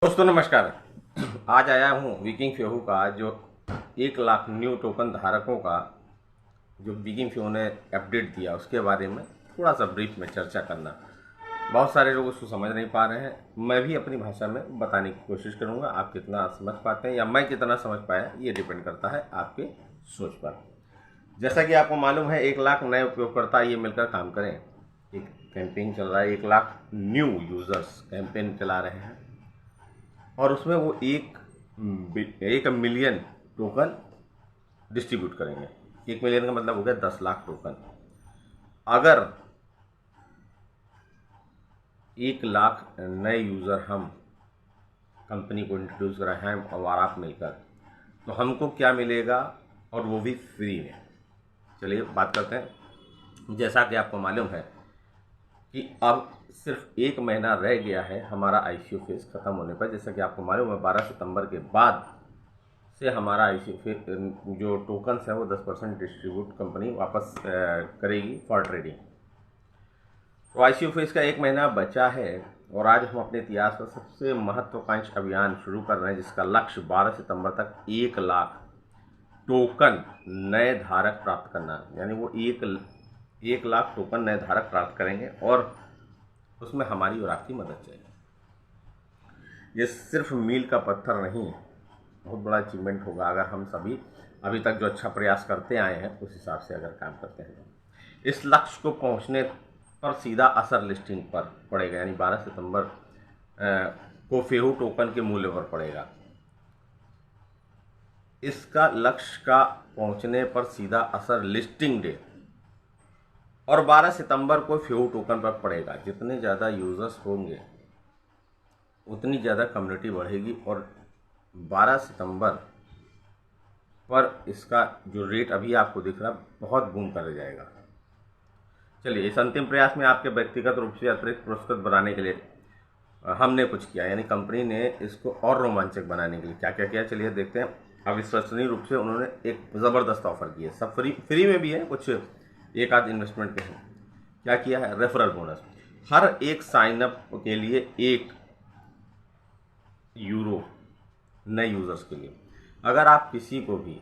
दोस्तों नमस्कार। आज आया हूँ विकिंग फ्यूहो का जो 1 लाख न्यू टोकन धारकों का जो विकिंग फ्यूहो ने अपडेट दिया उसके बारे में थोड़ा सा ब्रीफ में चर्चा करना। बहुत सारे लोग उसको समझ नहीं पा रहे हैं, मैं भी अपनी भाषा में बताने की कोशिश करूँगा। आप कितना समझ पाते हैं या मैं कितना समझ पाया ये डिपेंड करता है आपके सोच पर। जैसा कि आपको मालूम है 1 लाख नए उपयोगकर्ता ये मिलकर काम करें, एक कैंपेन चल रहा है। 1 लाख न्यू यूज़र्स कैंपेन चला रहे हैं और उसमें वो एक मिलियन टोकन डिस्ट्रीब्यूट करेंगे। 1 मिलियन का मतलब हो गया 10 लाख टोकन। अगर 1 लाख नए यूज़र हम कंपनी को इंट्रोड्यूस कराए हैं और आप मिलकर, तो हमको क्या मिलेगा और वो भी फ्री में। चलिए बात करते हैं। जैसा कि आपको मालूम है कि अब सिर्फ 1 महीना रह गया है हमारा आईसीयू फेज ख़त्म होने पर। जैसा कि आपको मालूम है 12 सितंबर के बाद से हमारा आईसीयू फेज जो टोकन्स है वो 10% डिस्ट्रीब्यूट कंपनी वापस करेगी फॉर ट्रेडिंग। तो आईसीयू फेज का 1 महीना बचा है और आज हम अपने इतिहास का सबसे महत्वाकांक्षी अभियान शुरू कर रहे हैं जिसका लक्ष्य 12 सितंबर तक 1 लाख टोकन नए धारक प्राप्त करना। यानी वो एक लाख टोकन नए धारक प्राप्त करेंगे और उसमें हमारी और आपकी मदद चाहिए। ये सिर्फ मील का पत्थर नहीं, बहुत बड़ा अचीवमेंट होगा अगर हम सभी अभी तक जो अच्छा प्रयास करते आए हैं उस हिसाब से अगर काम करते हैं। इस लक्ष्य को पहुंचने पर सीधा असर लिस्टिंग पर पड़ेगा, यानी 12 सितंबर को फ्यूहो टोकन के मूल्य पर पड़ेगा। इसका लक्ष्य का पहुंचने पर सीधा असर लिस्टिंग डे और 12 सितंबर को फ्यूहो टोकन पर पड़ेगा। जितने ज़्यादा यूज़र्स होंगे उतनी ज़्यादा कम्युनिटी बढ़ेगी और 12 सितंबर पर इसका जो रेट अभी आपको दिख रहा बहुत बूम कर जाएगा। चलिए, इस अंतिम प्रयास में आपके व्यक्तिगत रूप से अतिरिक्त पुरस्कृत बनाने के लिए हमने कुछ किया, यानी कंपनी ने इसको और रोमांचक बनाने के लिए क्या क्या किया चलिए देखते हैं। अविश्वसनीय रूप से उन्होंने एक ज़बरदस्त ऑफर की है, सब फ्री में भी है, कुछ एक आध इन्वेस्टमेंट के हैं। क्या किया है? Referral bonus. हर एक साइनअप के लिए €1 नए यूज़र्स के लिए। अगर आप किसी को भी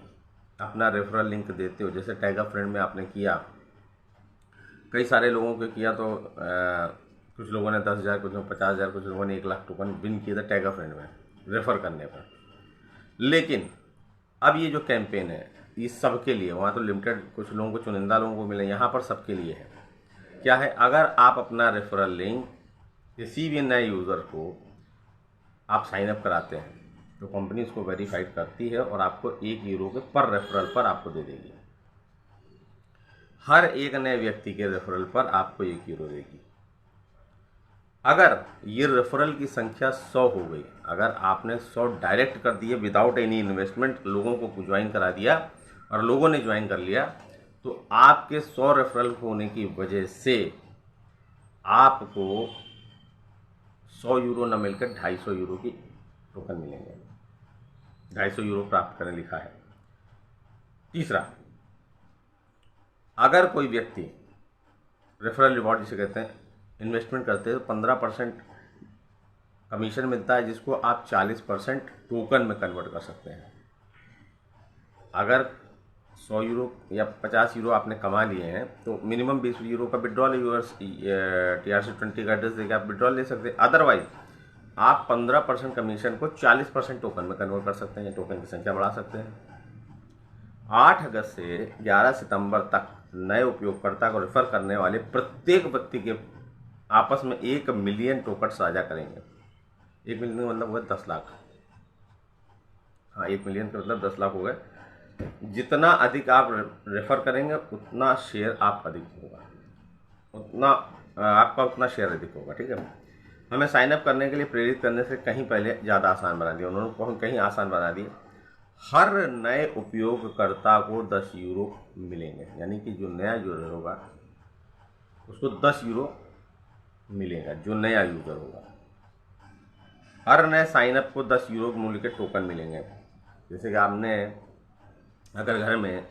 अपना रेफरल लिंक देते हो, जैसे टैग अ फ्रेंड में आपने किया, कई सारे लोगों को किया तो कुछ लोगों ने 10,000, कुछ लोगों ने 50,000, कुछ लोगों ने 1 लाख टोकन विन किए थे टैग अ फ्रेंड में रेफर करने पर। लेकिन अब ये जो कैंपेन है ये सबके लिए, वहाँ तो लिमिटेड कुछ लोगों को, चुनिंदा लोगों को मिले, यहाँ पर सबके लिए है। क्या है? अगर आप अपना रेफरल लिंक किसी भी नए यूज़र को आप साइन अप कराते हैं तो कंपनी उसको वेरीफाइड करती है और आपको €1 के पर रेफरल पर आपको दे देगी। हर एक नए व्यक्ति के रेफरल पर आपको €1 देगी। अगर ये रेफरल की संख्या 100 हो गई, अगर आपने 100 डायरेक्ट कर दिए विदाउट एनी इन्वेस्टमेंट, लोगों को ज्वाइन करा दिया और लोगों ने ज्वाइन कर लिया, तो आपके 100 रेफरल होने की वजह से आपको €100 न मिलकर €250 की टोकन मिलेंगे। €250 प्राप्त करें लिखा है। तीसरा, अगर कोई व्यक्ति रेफरल रिवॉर्ड जिसे कहते हैं इन्वेस्टमेंट करते हैं तो 15% कमीशन मिलता है, जिसको आप 40% टोकन में कन्वर्ट कर सकते हैं। अगर €100 या €50 आपने कमा लिए हैं तो मिनिमम €20 का विड्रॉल यूएस TRC20 का एड्रेस देकर आप विड्रॉल ले सकते हैं। अदरवाइज आप 15% कमीशन को 40% टोकन में कन्वर्ट कर सकते हैं, टोकन की संख्या बढ़ा सकते हैं। 8 अगस्त से 11 सितंबर तक नए उपयोगकर्ता को रेफर करने वाले प्रत्येक व्यक्ति के आपस में 1 मिलियन टोकन साझा करेंगे। 1 मिलियन का मतलब हुआ 10 लाख। हाँ, 1 मिलियन का मतलब 10 लाख हो गए। जितना अधिक आप रेफर करेंगे उतना शेयर आप अधिक होगा, उतना आपका उतना शेयर अधिक होगा। ठीक है, हमें साइन अप करने के लिए प्रेरित करने से कहीं पहले ज़्यादा आसान बना दिया उन्होंने, कहीं आसान बना दिए। हर नए उपयोगकर्ता को €10 मिलेंगे, यानी कि जो नया यूज़र होगा उसको €10 मिलेगा, जो नया यूज़र होगा। हर नए साइनअप को €10 मूल्य के टोकन मिलेंगे। जैसे कि आपने अगर घर में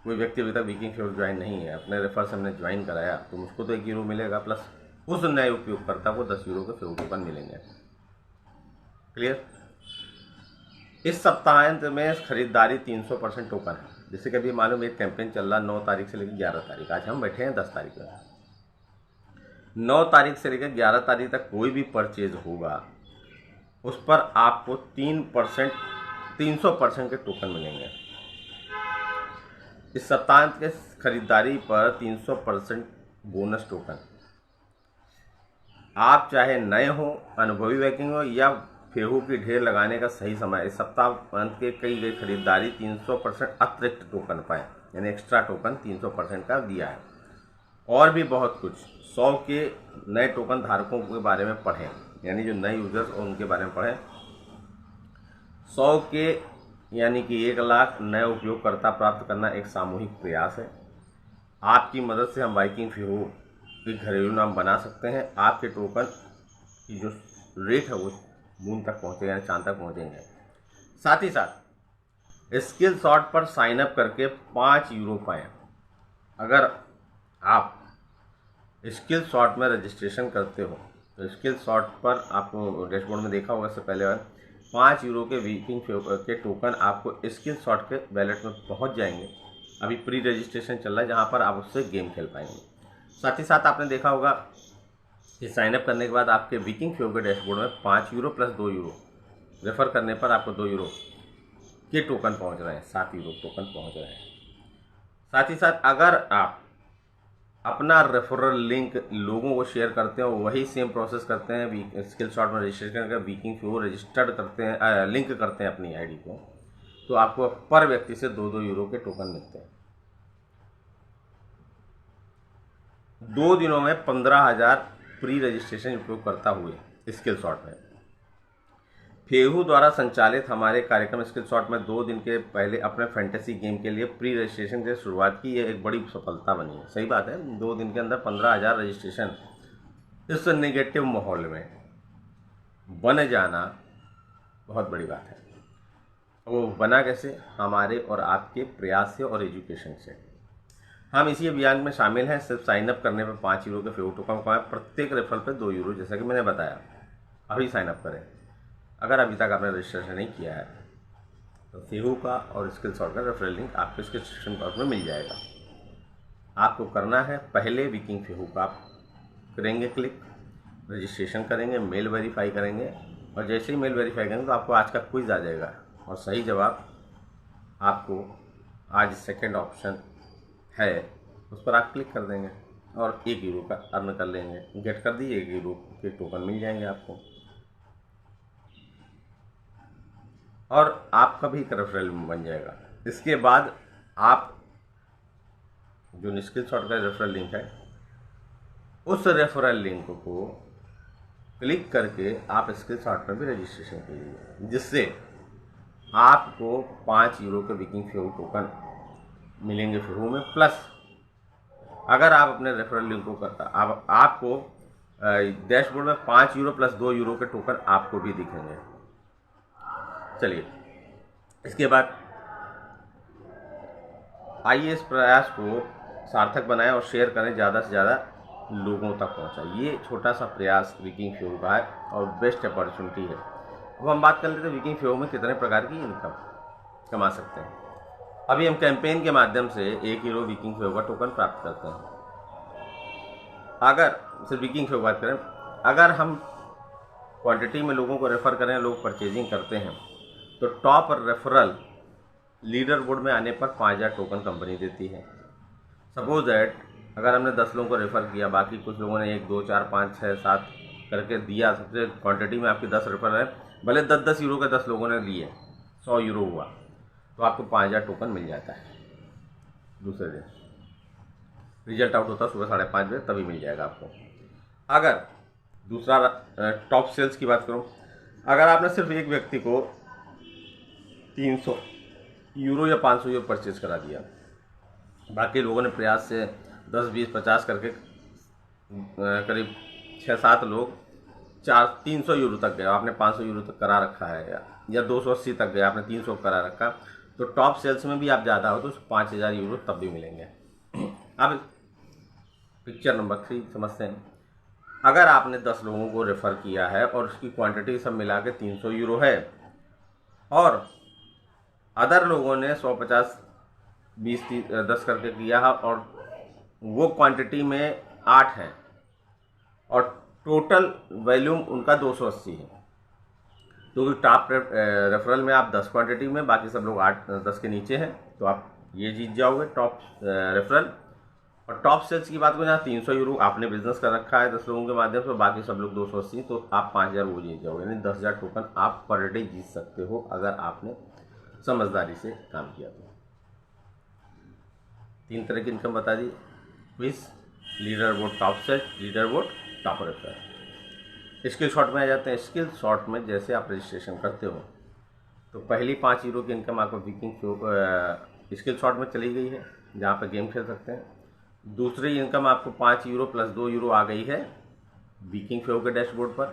कोई व्यक्ति अभी तक विकिंग फ्यूहो ज्वाइन नहीं है, अपने रेफर से हमने ज्वाइन कराया, तो मुझको तो €1 मिलेगा, प्लस उस नए उपयोगकर्ता को €10 के फ्यूहो टोकन मिलेंगे। क्लियर। इस सप्ताहांत में खरीदारी 300% टोकन है। जैसे कि अभी मालूम एक कैंपेन चल रहा 9 तारीख से लेकर 11 तारीख, आज हम बैठे हैं 10 तारीख में। 9 तारीख से लेकर 11 तारीख तक कोई भी परचेज होगा उस पर आपको 300% के टोकन मिलेंगे। इस सप्ताहांत के खरीदारी पर 300% बोनस टोकन। आप चाहे नए हो, अनुभवी वैकिंग हो या फेहू की ढेर लगाने का सही समय, इस सप्ताहांत के कई गई खरीदारी 300% अतिरिक्त टोकन पाए, यानी एक्स्ट्रा टोकन 300% का दिया है। और भी बहुत कुछ 100 के नए टोकन धारकों के बारे में पढ़ें, यानी जो नए यूजर्स और उनके बारे में पढ़ें। 100 के यानी कि 1 लाख नए उपयोगकर्ता प्राप्त करना एक सामूहिक प्रयास है। आपकी मदद से हम वाइकिंग फेहू की घरेलू नाम बना सकते हैं। आपके टोकन की जो रेट है वो मून तक पहुँचेगा, यानी चांद तक पहुँचेंगे। साथ ही साथ स्किल शॉट पर साइन अप करके 5 यूरो पाएँ। अगर आप स्किल शॉट में रजिस्ट्रेशन करते हो तो स्किल शॉट पर आपको डैशबोर्ड में देखा होगा इससे पहले 5 यूरो के वीकिंग के टोकन आपको स्किल शॉट के वैलेट में पहुंच जाएंगे। अभी प्री रजिस्ट्रेशन चल रहा है जहां पर आप उससे गेम खेल पाएंगे। साथ ही साथ आपने देखा होगा कि साइनअप करने के बाद आपके वीकिंग फ्लो के डैशबोर्ड में 5 यूरो प्लस 2 यूरो रेफ़र करने पर आपको 2 यूरो के टोकन पहुंच रहे हैं, 7 यूरो टोकन पहुंच रहे हैं। साथ ही साथ अगर आप अपना रेफरल लिंक लोगों को शेयर करते हो, वही सेम प्रोसेस करते हैं, स्किल शॉट में रजिस्ट्रेशन कर वीकिंग फ्लो रजिस्टर्ड करते हैं, लिंक करते हैं अपनी आईडी को, तो आपको पर व्यक्ति से 2-2 यूरो के टोकन मिलते हैं। 2 दिनों में 15,000 प्री रजिस्ट्रेशन उपयोगकर्ता हुए स्किल शॉट में। फेहू द्वारा संचालित हमारे कार्यक्रम स्किल शॉट में 2 दिन के पहले अपने फैंटेसी गेम के लिए प्री रजिस्ट्रेशन से शुरुआत की, ये एक बड़ी सफलता बनी है। सही बात है, 2 दिन के अंदर 15,000 रजिस्ट्रेशन इस नेगेटिव माहौल में बन जाना बहुत बड़ी बात है। वो बना कैसे? हमारे और आपके प्रयास से और एजुकेशन से। हम इसी अभियान में शामिल हैं। सिर्फ साइन अप करने पर 5 यूरो के फेहू टोकन पाएं, प्रत्येक रेफरल पे 2 यूरो, जैसा कि मैंने बताया। अभी साइन अप करें। अगर अभी तक आपने रजिस्ट्रेशन नहीं किया है तो फेहू का और स्किल शॉट का रेफरल लिंक आपको इसके डिस्क्रिप्शन बॉक्स में मिल जाएगा। आपको करना है, पहले वीकिंग फेहू का आप करेंगे क्लिक, रजिस्ट्रेशन करेंगे, मेल वेरीफाई करेंगे, और जैसे ही मेल वेरीफाई करेंगे तो आपको आज का क्विज आ जाएगा और सही जवाब आपको आज सेकंड ऑप्शन है उस पर आप क्लिक कर देंगे और 1 यूरो का अर्न कर लेंगे। गेट कर दिए, 1 यूरो के टोकन मिल जाएंगे आपको और आपका भी एक रेफरल बन जाएगा। इसके बाद आप जो स्किल शॉट का रेफरल लिंक है उस रेफरल लिंक को क्लिक करके आप स्किल शॉट में भी रजिस्ट्रेशन कीजिए, जिससे आपको 5 यूरो के वीकिंग फेहू टोकन मिलेंगे फेहू में। प्लस अगर आप अपने रेफरल लिंक को करता आपको डैशबोर्ड में 5 यूरो प्लस 2 यूरो के टोकन आपको भी दिखेंगे। चलिए, इसके बाद आइए इस प्रयास को सार्थक बनाएं और शेयर करें, ज़्यादा से ज़्यादा लोगों तक पहुंचाएं। ये छोटा सा प्रयास वीकिंग फेहू का है और बेस्ट अपॉर्चुनिटी है। अब हम बात कर लेते हैं वीकिंग फेहू में कितने प्रकार की इनकम कमा सकते हैं। अभी हम कैंपेन के माध्यम से 1 यूरो वीकिंग फेहू का टोकन प्राप्त करते हैं। अगर सिर्फ वीकिंग फेहू बात करें, अगर हम क्वांटिटी में लोगों को रेफ़र करें, लोग परचेजिंग करते हैं, तो टॉप रेफरल लीडर बोर्ड में आने पर 5,000 टोकन कंपनी देती है। सपोज दैट अगर हमने 10 लोगों को रेफ़र किया, बाकी कुछ लोगों ने 1, 2, 4, 5, 6, 7 करके दिया, सबसे क्वांटिटी में आपकी 10 रेफरल है, भले 10-10 यूरो के 10 लोगों ने लिए, 100 यूरो हुआ, तो आपको 5,000 टोकन मिल जाता है। दूसरे दिन रिजल्ट आउट होता है सुबह 5:30 बजे, तभी मिल जाएगा आपको। अगर दूसरा टॉप सेल्स की बात करूं, अगर आपने सिर्फ एक व्यक्ति को 300 यूरो या 500 यूरो परचेज करा दिया, बाकी लोगों ने प्रयास से 10, 20, 50 करके करीब 6-7 लोग 300 यूरो तक गए, आपने 500 यूरो तक करा रखा है, या 280 तक गए, आपने 300 करा रखा, तो टॉप सेल्स में भी आप ज़्यादा हो तो 5,000 यूरो तब भी मिलेंगे। अब पिक्चर नंबर 3 समझते हैं। अगर आपने 10 लोगों को रेफ़र किया है और उसकी क्वांटिटी सब मिला के 300 यूरो है और अदर लोगों ने 150 20 10 करके किया है और वो क्वांटिटी में 8 है और टोटल वॉल्यूम उनका 280 है, तो टॉप रेफरल में आप 10 क्वांटिटी में, बाकी सब लोग 8-10 के नीचे हैं, तो आप ये जीत जाओगे टॉप रेफरल। और टॉप सेल्स की बात करें, जहाँ 300 यूरो आपने बिजनेस कर रखा है 10 लोगों के माध्यम से, बाकी सब लोग 280, तो आप 5000 वो जीत जाओगे, यानी 10,000 टोकन आप पर डे जीत सकते हो अगर आपने समझदारी से काम किया तो। 3 तरह की इनकम बता दी, quiz, leader board top set, leader board top referral. Skill shot में आ जाते हैं। स्किल शॉट में जैसे आप रजिस्ट्रेशन करते हो तो पहली 5 यूरो की इनकम आपको वीकिंग स्किल शॉट में चली गई है, जहाँ पर गेम खेल सकते हैं। दूसरी इनकम आपको 5 यूरो प्लस 2 यूरो आ गई है वीकिंग फेव के डैशबोर्ड पर,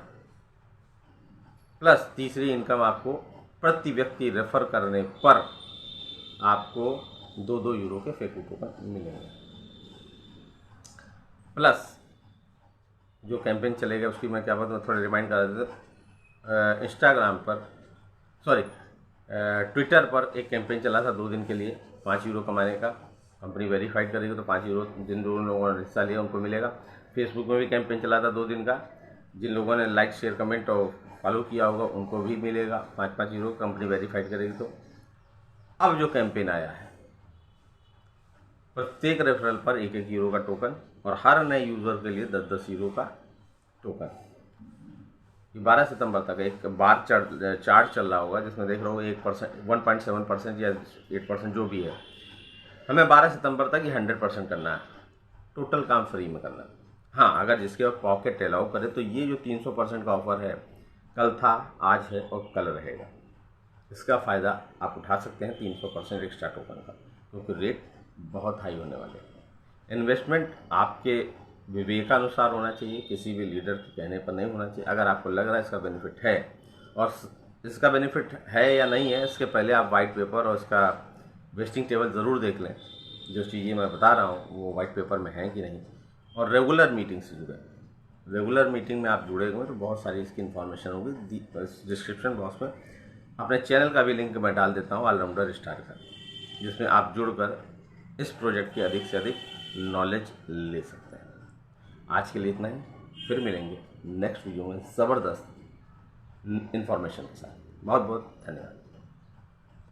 प्लस तीसरी इनकम आपको प्रति व्यक्ति रेफर करने पर आपको 2-2 यूरो के फेकू टोकन मिलेंगे। प्लस जो कैंपेन चलेगा उसकी मैं क्या बताऊँ, थोड़ा रिमाइंड करा देता। इंस्टाग्राम पर ट्विटर पर एक कैंपेन चला था 2 दिन के लिए 5 यूरो कमाने का। कंपनी वेरीफाइड करेगी तो 5 यूरो जिन लोगों ने हिस्सा लिया उनको मिलेगा। फेसबुक में भी कैंपेन चला था 2 दिन का, जिन लोगों ने लाइक शेयर कमेंट और फॉलो किया होगा उनको भी मिलेगा 5-5 यूरो, कंपनी वेरीफाइड करेगी तो। अब जो कैंपेन आया है, प्रत्येक रेफरल पर 1-1 यूरो का टोकन और हर नए यूज़र के लिए 10-10 यूरो का टोकन। 12 सितंबर तक एक बार चार्ट चल रहा होगा जिसमें देख रहा हूँ 1.7% या 8% जो भी है, हमें 12 सितंबर तक ये 100% करना है, टोटल काम फ्री में करना है। हाँ, अगर जिसके पास पॉकेट अलाउ करे तो ये जो 300% का ऑफर है कल था, आज है और कल रहेगा, इसका फ़ायदा आप उठा सकते हैं 300% एक्स्ट्रा टोकन का, क्योंकि रेट बहुत हाई होने वाले हैं। इन्वेस्टमेंट आपके विवेकानुसार होना चाहिए, किसी भी लीडर के कहने पर नहीं होना चाहिए। अगर आपको लग रहा है इसका बेनिफिट है, और इसका बेनिफिट है या नहीं है, इसके पहले आप वाइट पेपर और इसका वेस्टिंग टेबल ज़रूर देख लें। जो चीज़ें मैं बता रहा हूँ वो वाइट पेपर में है कि नहीं, और रेगुलर मीटिंग से जुड़े। रेगुलर मीटिंग में आप जुड़े हुए तो बहुत सारी इसकी इन्फॉर्मेशन होगी। डिस्क्रिप्शन बॉक्स में अपने चैनल का भी लिंक मैं डाल देता हूँ, ऑलराउंडर स्टार का, जिसमें आप जुड़कर इस प्रोजेक्ट की अधिक से अधिक नॉलेज ले सकते हैं। आज के लिए इतना ही, फिर मिलेंगे नेक्स्ट वीडियो में ज़बरदस्त इन्फॉर्मेशन के साथ। बहुत बहुत धन्यवाद।